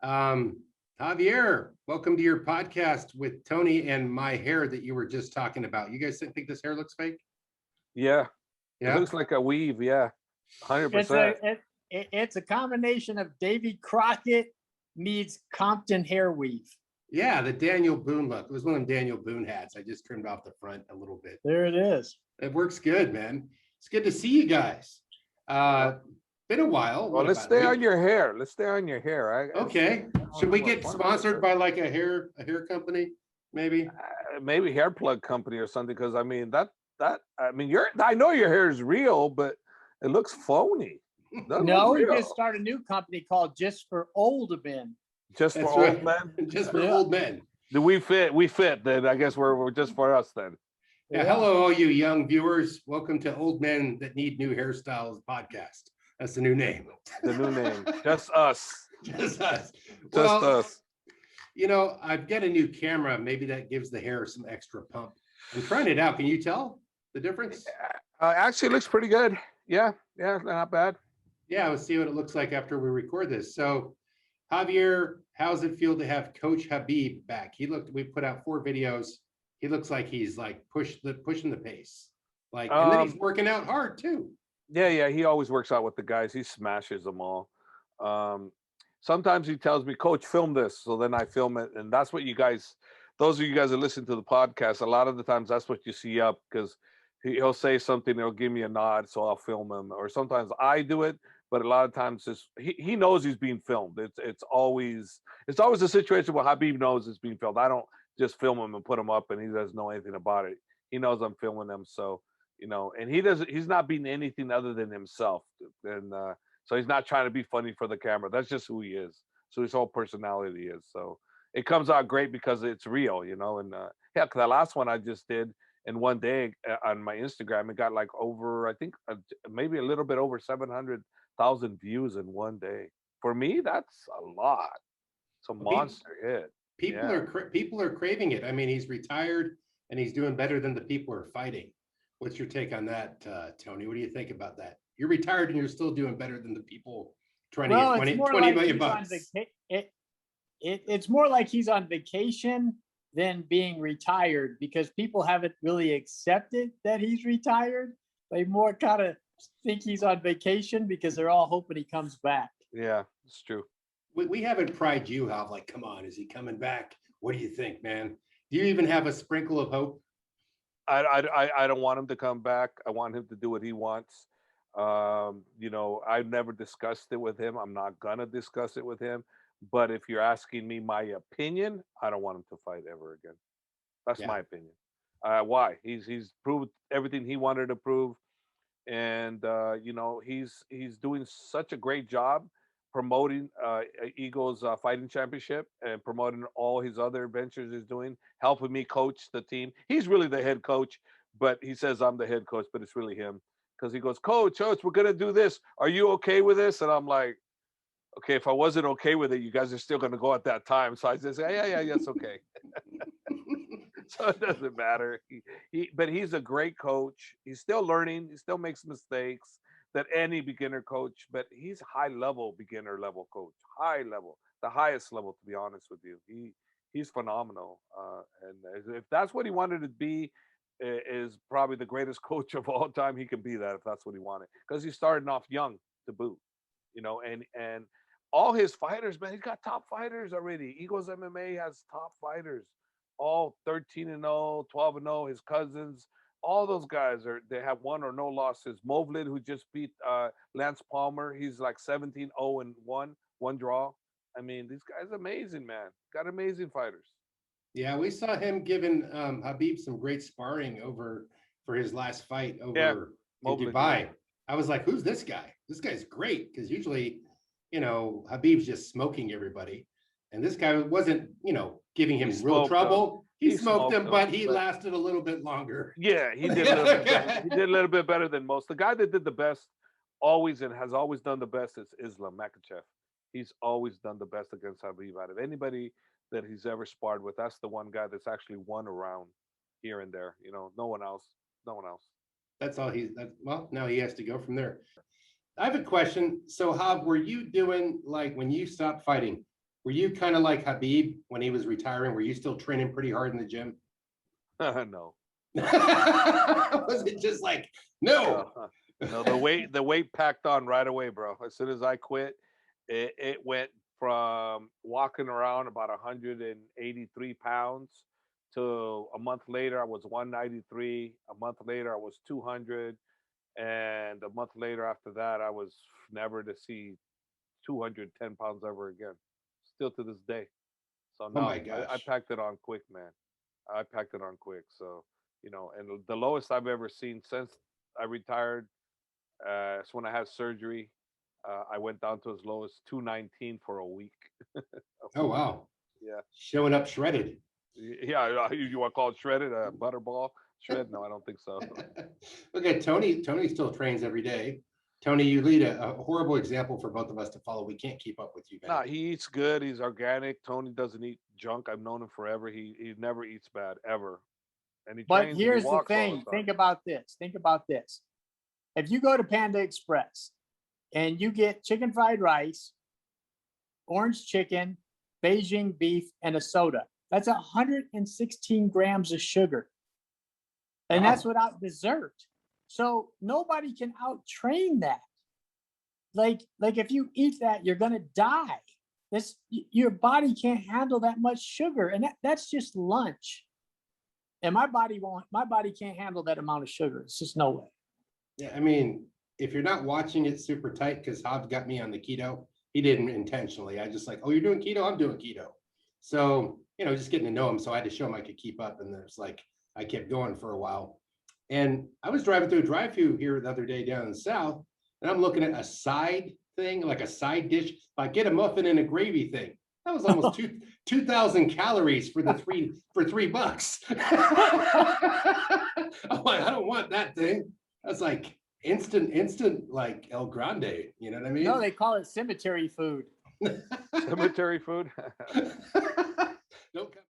Um, Javier, welcome to your podcast with Tony and my hair that you were just talking about. You guys think this hair looks fake? Yeah, it Yeah. looks like a weave. Yeah, It's 100%. it's a combination of Davy Crockett meets Compton hair weave. Yeah, the Daniel Boone look. It was one of them Daniel Boone hats. I just trimmed off the front a little bit. There it is. It works good, man. It's good to see you guys. Uh, been a while. Well, What let's about stay on your hair. Let's stay on your hair. Okay. Should we get sponsored by like a hair company? Maybe. Maybe hair plug company or something? Because I mean I know your hair is real, but it looks phony. Doesn't No, look we real. just started a new company called Just for Old Men. Just for That's old right. men. Just for old men. Do we fit? We fit. Then I guess we're just for us then. Yeah, hello, all you young viewers. Welcome to Old Men That Need New Hairstyles podcast. That's the new name. The new name. Just us. Just us. Just us. You know, I've got a new camera. Maybe that gives the hair some extra pump. I'm trying it out. Can you tell the difference? Actually, it looks pretty good. Yeah, not bad. Yeah, let's see what it looks like after we record this. So, Javier, how's it feel to have Coach Khabib back? We put out 4 videos. He looks like he's like pushing the pace. Like, and then he's working out hard too. Yeah, he always works out with the guys. He smashes them all. Sometimes he tells me, Coach, film this. So then I film it. And that's what those of you guys that listen to the podcast, a lot of the times that's what you see up, because he'll say something, he'll give me a nod, so I'll film him. Or sometimes I do it, but a lot of times he knows he's being filmed. It's always a situation where Khabib knows it's being filmed. I don't just film him and put him up and he doesn't know anything about it. He knows I'm filming him. So, and he's not being anything other than himself. And so he's not trying to be funny for the camera. That's just who he is. So his whole personality is. So it comes out great because it's real, and heck, the last one I just did in one day on my Instagram, it got like over, I think maybe a little bit over 700,000 views in one day. For me, that's a lot. It's a monster hit. People are craving it. I mean, he's retired and he's doing better than the people are fighting. What's your take on that, Tony? What do you think about that? You're retired and you're still doing better than the people trying to get 20 million bucks. It's more like he's on vacation than being retired, because people haven't really accepted that he's retired. They more kind of think he's on vacation because they're all hoping he comes back. Yeah, it's true. We haven't pried you out. Like, come on, is he coming back? What do you think, man? Do you even have a sprinkle of hope? I don't want him to come back. I want him to do what he wants. I've never discussed it with him. I'm not gonna discuss it with him. But if you're asking me my opinion, I don't want him to fight ever again. That's my opinion. Why? He's proved everything he wanted to prove, and he's doing such a great job promoting Eagles fighting championship and promoting all his other ventures he's doing, helping me coach the team. He's really the head coach, but he says I'm the head coach, but it's really him, because he goes, Coach, we're gonna do this. Are you okay with this? And I'm like, okay, if I wasn't okay with it, you guys are still going to go at that time. So I just say, yeah, it's okay. So it doesn't matter. But he's a great coach. He's still learning. He still makes mistakes that any beginner coach, but he's high level, beginner level coach, high level, the highest level, to be honest with you. He's phenomenal. And if that's what he wanted to be, is probably the greatest coach of all time. He can be that if that's what he wanted, because he's starting off young to boot. And all his fighters, man, he's got top fighters already. Eagles MMA has top fighters, all 13-0, 12-0. His cousins, all those guys they have one or no losses. Movlid, who just beat Lance Palmer, he's like 17-0 and one draw. I mean, these guys are amazing, man. Got amazing fighters. Yeah, we saw him giving Khabib some great sparring for his last fight over in Dubai. Yeah. I was like, who's this guy? This guy's great, because usually, Khabib's just smoking everybody. And this guy wasn't, giving him real trouble. He smoked him, but he lasted a little bit longer. Yeah, he did a little bit better. He did a little bit better than most. The guy that did the best always and has always done the best is Islam Makhachev. He's always done the best against Khabib out of anybody that he's ever sparred with. That's the one guy that's actually won a round here and there. No one else. That's all now he has to go from there. I have a question. So, Hab, were you doing, like, when you stopped fighting, were you kind of like Khabib when he was retiring? Were you still training pretty hard in the gym? No. Was it just like, no? No, the weight packed on right away, bro. As soon as I quit, it went from walking around about 183 pounds to a month later I was 193. A month later I was 200, and a month later after that I was never to see 210 pounds ever again. Still to this day. So Oh no, my I gosh. packed it on quick, man. I packed it on quick. So, and the lowest I've ever seen since I retired, is when I had surgery. I went down to as low as 219 for a week. Oh wow. Yeah. Showing up shredded. Yeah. You want to call it shredded? Butterball? Shred? No, I don't think so. Look at Tony. Tony still trains every day. Tony, you lead a horrible example for both of us to follow. We can't keep up with you, man. Nah, he eats good. He's organic. Tony doesn't eat junk. I've known him forever. He never eats bad ever. And he But trains and he here's the walks all thing. the time. Think about this. Think about this. If you go to Panda Express and you get chicken fried rice, orange chicken, Beijing beef, and a soda, that's 116 grams of sugar. And that's Wow. without dessert. So nobody can out-train that. Like if you eat that, you're gonna die. Your body can't handle that much sugar, and that's just lunch. And my body can't handle that amount of sugar. It's just no way. Yeah, I mean, if you're not watching it super tight, because Hobbs got me on the keto, he didn't intentionally. I just like, oh, you're doing keto, I'm doing keto. So, just getting to know him. So I had to show him I could keep up. And there's like, I kept going for a while. And I was driving through a drive-through here the other day down in the South, and I'm looking at a side thing, like a side dish. Like get a muffin and a gravy thing. That was almost 2,000 calories for $3. I'm like, I don't want that thing. That's like instant, like El Grande. You know what I mean? No, they call it cemetery food. Cemetery food. Don't come